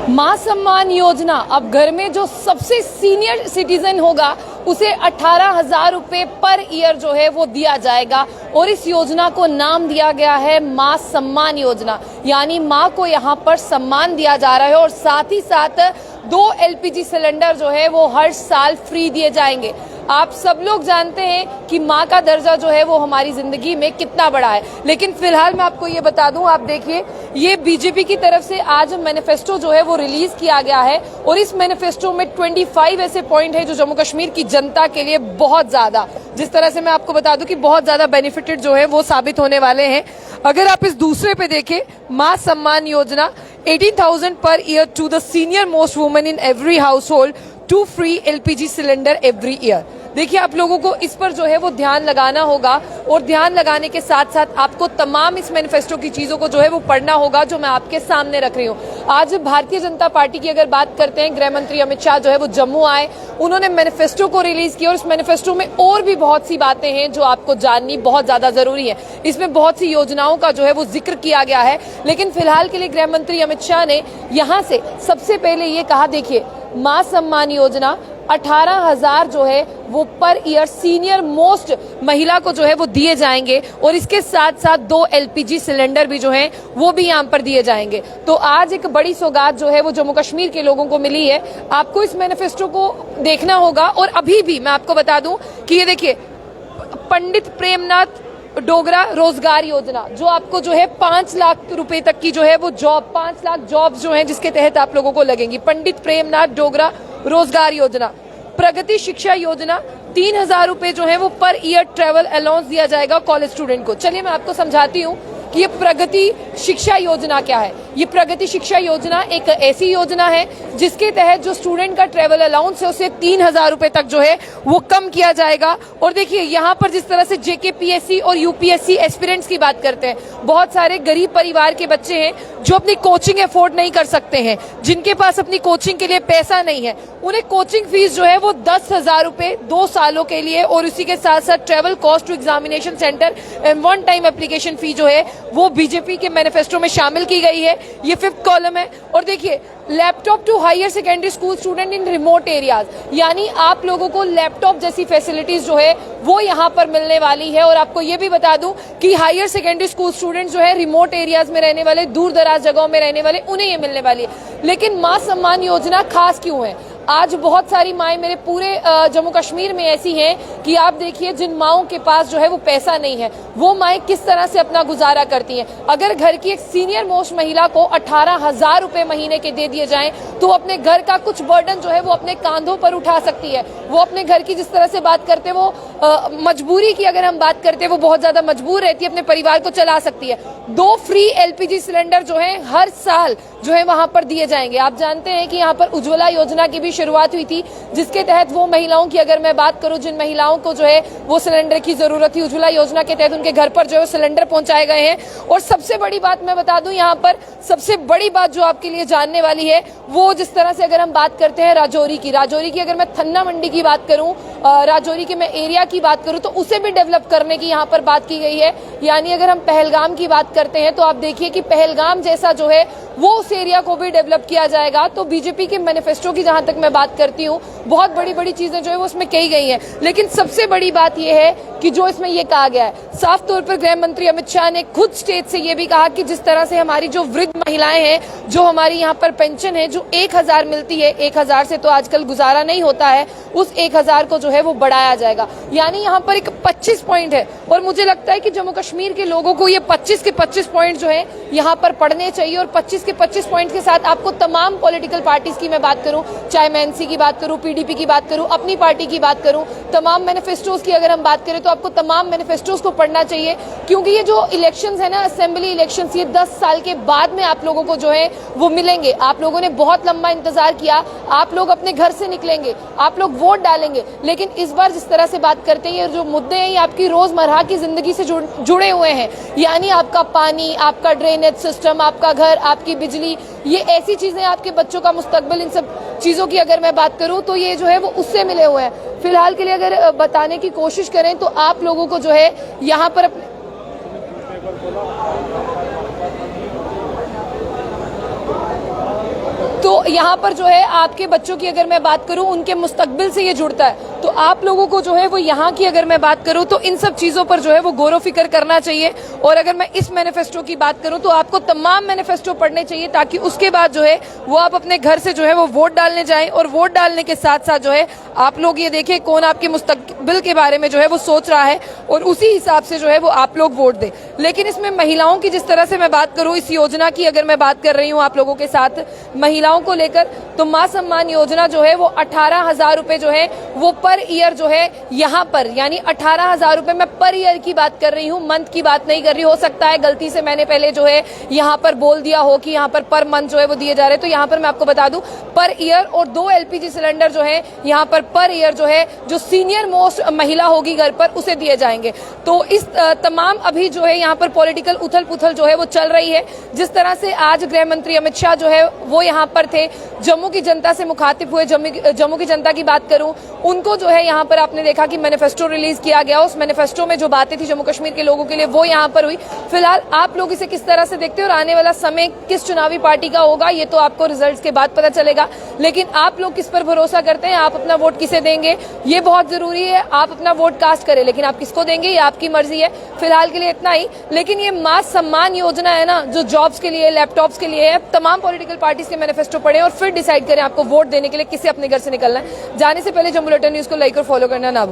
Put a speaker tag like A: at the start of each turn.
A: मां सम्मान योजना, अब घर में जो सबसे सीनियर सिटीजन होगा उसे 18,000 रुपए पर ईयर जो है वो दिया जाएगा। और इस योजना को नाम दिया गया है मां सम्मान योजना, यानी मां को यहाँ पर सम्मान दिया जा रहा है। और साथ ही साथ 2 LPG सिलेंडर जो है वो हर साल फ्री दिए जाएंगे। आप सब लोग जानते हैं कि माँ का दर्जा जो है वो हमारी जिंदगी में कितना बड़ा है, लेकिन फिलहाल मैं आपको ये बता दूं, आप देखिए ये बीजेपी की तरफ से आज मैनिफेस्टो जो है वो रिलीज किया गया है। और इस मैनिफेस्टो में 25 ऐसे पॉइंट है जो जम्मू कश्मीर की जनता के लिए बहुत ज्यादा, जिस तरह से मैं आपको बता दूं कि बहुत ज्यादा बेनिफिटेड जो है वो साबित होने वाले हैं। अगर आप इस दूसरे पे देखें, मां सम्मान योजना 18,000 per year to the senior most women in every household, 2 free LPG cylinder every year. देखिए, आप लोगों को इस पर जो है वो ध्यान लगाना होगा और ध्यान लगाने के साथ साथ आपको तमाम इस मैनिफेस्टो की चीजों को जो है वो पढ़ना होगा जो मैं आपके सामने रख रही हूँ। आज भारतीय जनता पार्टी की अगर बात करते हैं, गृह मंत्री अमित शाह जो है वो जम्मू आए, उन्होंने मैनिफेस्टो को रिलीज किया और इस मैनिफेस्टो में और भी बहुत सी बातें हैं जो आपको जाननी बहुत ज्यादा जरूरी है। इसमें बहुत सी योजनाओं का जो है वो जिक्र किया गया है, लेकिन फिलहाल के लिए गृह मंत्री अमित शाह ने यहाँ से सबसे पहले ये कहा, देखिए मां सम्मान योजना 18,000 जो है वो पर ईयर सीनियर मोस्ट महिला को जो है वो दिए जाएंगे। और इसके साथ साथ 2 LPG सिलेंडर भी जो हैं वो भी यहाँ पर दिए जाएंगे। तो आज एक बड़ी सौगात जो है वो जम्मू कश्मीर के लोगों को मिली है। आपको इस मैनिफेस्टो को देखना होगा। और अभी भी मैं आपको बता दूं कि ये देखिए, पंडित प्रेमनाथ डोगरा रोजगार योजना, जो आपको जो है 5 लाख रुपए तक की जो है वो जॉब, 5 लाख जॉब्स जो हैं जिसके तहत आप लोगों को लगेंगी। पंडित प्रेमनाथ डोगरा रोजगार योजना, प्रगति शिक्षा योजना, 3,000 रुपए जो है वो पर ईयर ट्रेवल अलाउंस दिया जाएगा कॉलेज स्टूडेंट को। चलिए मैं आपको समझाती हूँ कि ये प्रगति शिक्षा योजना क्या है। ये प्रगति शिक्षा योजना एक ऐसी योजना है जिसके तहत जो स्टूडेंट का ट्रेवल अलाउंस है उसे 3,000 रुपए तक जो है वो कम किया जाएगा। और देखिए, यहाँ पर जिस तरह से JKPSC और UPSC एस्पिरेंट्स की बात करते हैं, बहुत सारे गरीब परिवार के बच्चे हैं जो अपनी कोचिंग अफोर्ड नहीं कर सकते हैं, जिनके पास अपनी कोचिंग के लिए पैसा नहीं है, उन्हें कोचिंग फीस जो है वो 10,000 रुपए 2 सालों के लिए, और उसी के साथ साथ travel cost to examination centre and 1 time application fee जो है वो बीजेपी के मैनिफेस्टो में शामिल की गई है। ये 5th कॉलम है। और देखिए, laptop to higher secondary school student in remote areas, यानी आप लोगों को लैपटॉप जैसी फैसिलिटीज जो है वो यहाँ पर मिलने वाली है। और आपको ये भी बता दूं कि हायर सेकेंडरी स्कूल स्टूडेंट जो है रिमोट एरियाज में रहने वाले, दूर दराज जगहों में रहने वाले, उन्हें ये मिलने वाली है। लेकिन मां सम्मान योजना खास क्यों है? आज बहुत सारी माएं मेरे पूरे जम्मू कश्मीर में ऐसी हैं कि आप देखिए, जिन माओं के पास जो है वो पैसा नहीं है, वो माएं किस तरह से अपना गुजारा करती हैं। अगर घर की एक सीनियर मोस्ट महिला को 18,000 रुपए महीने के दे दिए जाएं तो अपने घर का कुछ बर्डन जो है वो अपने कांधों पर उठा सकती है। वो अपने घर की, जिस तरह से बात करते हैं, वो मजबूरी की अगर हम बात करते हैं, वो बहुत ज्यादा मजबूर रहती है, अपने परिवार को चला सकती है। 2 फ्री LPG सिलेंडर जो है हर साल जो है वहां पर दिए जाएंगे। आप जानते हैं कि यहाँ पर उज्ज्वला योजना की भी शुरुआत हुई थी, जिसके तहत वो महिलाओं की अगर मैं बात करूं, जिन महिलाओं को जो है वो सिलेंडर की जरूरत थी, उज्ज्वला योजना के तहत उनके घर पर जो है सिलेंडर पहुंचाए गए हैं। और सबसे बड़ी बात मैं बता दूं, यहाँ पर सबसे बड़ी बात जो आपके लिए जानने वाली है, वो जिस तरह से अगर हम बात करते हैं राजौरी की अगर मैं थन्ना मंडी की बात करूं, राजौरी के मैं एरिया की बात करूं, तो उसे भी डेवलप करने की यहाँ पर बात की गई है। यानी अगर हम पहलगाम की बात करते हैं तो आप देखिए कि पहलगाम जैसा जो है वो उस एरिया को भी डेवलप किया जाएगा। तो बीजेपी के मैनिफेस्टो की जहां तक मैं बात करती हूँ, बहुत बड़ी बड़ी चीजें जो है वो उसमें कही गई हैं। लेकिन सबसे बड़ी बात यह है कि जो इसमें ये कहा गया है, साफ तौर पर गृह मंत्री अमित शाह ने खुद स्टेज से ये भी कहा कि जिस तरह से हमारी जो वृद्ध महिलाएं हैं, जो हमारी यहाँ पर पेंशन है जो 1,000 मिलती है, 1,000 से तो आजकल गुजारा नहीं होता है, उस 1,000 को जो है वो बढ़ाया जाएगा। यानी यहाँ पर एक 25 पॉइंट है। और मुझे लगता है कि जम्मू कश्मीर के लोगों को ये 25 के 25 पॉइंट जो है यहाँ पर पढ़ने चाहिए। और 25 के 25 पॉइंट के साथ आपको तमाम पॉलिटिकल पार्टीज की मैं बात करूं, चाहे मैं NC की बात करूं, PDP की बात करूं, अपनी पार्टी की बात करूं, तमाम मैनिफेस्टोज की अगर हम बात करें तो आपको तमाम मैनिफेस्टोज को पढ़ना चाहिए। क्योंकि ये जो इलेक्शंस है ना, असेंबली इलेक्शंस, ये 10 साल के बाद में आप लोगों को जो है वो मिलेंगे। आप लोगों ने बहुत लंबा इंतजार किया, आप लोग अपने घर से निकलेंगे, आप लोग वोट डालेंगे, लेकिन इस बार जिस तरह से बात करते हैं, ये जो मुद्दे हैं ये आपकी रोजमर्रा की जिंदगी से जुड़े हुए हैं। यानी आपका पानी, आपका ड्रेनेज सिस्टम, आपका घर, आपकी बिजली, ये ऐसी चीजें, आपके बच्चों का मुस्तकबिल, इन सब चीजों की अगर मैं बात करूं तो ये जो है वो उससे मिले हुए हैं। फिलहाल के लिए अगर बताने की कोशिश करें तो आप लोगों को जो है यहाँ पर तो यहाँ पर जो है आपके बच्चों की अगर मैं बात करूं, उनके मुस्तकबिल से ये जुड़ता है। तो आप लोगों को जो है वो यहाँ की अगर मैं बात करूं तो इन सब चीजों पर जो है वो गौर फिक्र करना चाहिए। और अगर मैं इस मैनिफेस्टो की बात करूं तो आपको तमाम मैनिफेस्टो पढ़ने चाहिए, ताकि उसके बाद जो है वो आप अपने घर से जो है वो वोट डालने जाएं। और वोट डालने के साथ साथ जो है आप लोग ये देखें कौन आपके मुस्तकबिल के बारे में जो है वो सोच रहा है, और उसी हिसाब से जो है वो आप लोग वोट दें। लेकिन इसमें महिलाओं की जिस तरह से मैं बात करूं, इस योजना की अगर मैं बात कर रही हूं आप लोगों के साथ महिलाओं को लेकर, तो मां सम्मान योजना जो है वो 18,000 रुपए जो है वो पर ईयर जो है यहाँ पर, यानी 18,000 रुपए मैं पर ईयर की बात कर रही हूँ, मंथ की बात नहीं कर रही। हो सकता है गलती से मैंने पहले जो है यहाँ पर बोल दिया हो कि यहाँ पर मंथ जो है वो दिए जा रहे हैं, तो यहाँ पर मैं आपको बता दूं पर ईयर, और 2 LPG सिलेंडर जो है यहाँ पर ईयर जो है जो सीनियर मोस्ट महिला होगी घर पर उसे दिए जाएंगे। तो इस तमाम अभी जो है यहाँ पर पॉलिटिकल उथल पुथल जो है वो चल रही है। जिस तरह से आज गृह मंत्री अमित शाह जो है वो यहाँ पर थे, जम्मू की जनता से मुखातिब हुए, जम्मू की जनता की बात करूं, उनको जो है यहाँ पर आपने देखा कि मैनिफेस्टो रिलीज किया गया। उस मैनिफेस्टो में जो बातें थी जम्मू कश्मीर के लोगों के लिए वो यहाँ पर हुई। फिलहाल आप लोग इसे किस तरह से देखते हो और आने वाला समय किस चुनावी पार्टी का होगा, ये तो आपको रिजल्ट्स के बाद पता चलेगा। लेकिन आप लोग किस पर भरोसा करते हैं, आप अपना वोट किसे देंगे, ये बहुत जरूरी है। आप अपना वोट कास्ट करें, लेकिन आप किसको देंगे ये आपकी मर्जी है। फिलहाल के लिए इतना ही। लेकिन ये मां सम्मान योजना है ना, जो जॉब्स के लिए, लैपटॉप्स के लिए है, तमाम पॉलिटिकल पार्टीज के मैनिफेस्टो पढ़ें और फिर डिसाइड करें आपको वोट देने के लिए किसे अपने घर से निकलना है। जाने से पहले जम्मू बुलेटिन न्यूज को लाइक और फॉलो करना ना भूलें।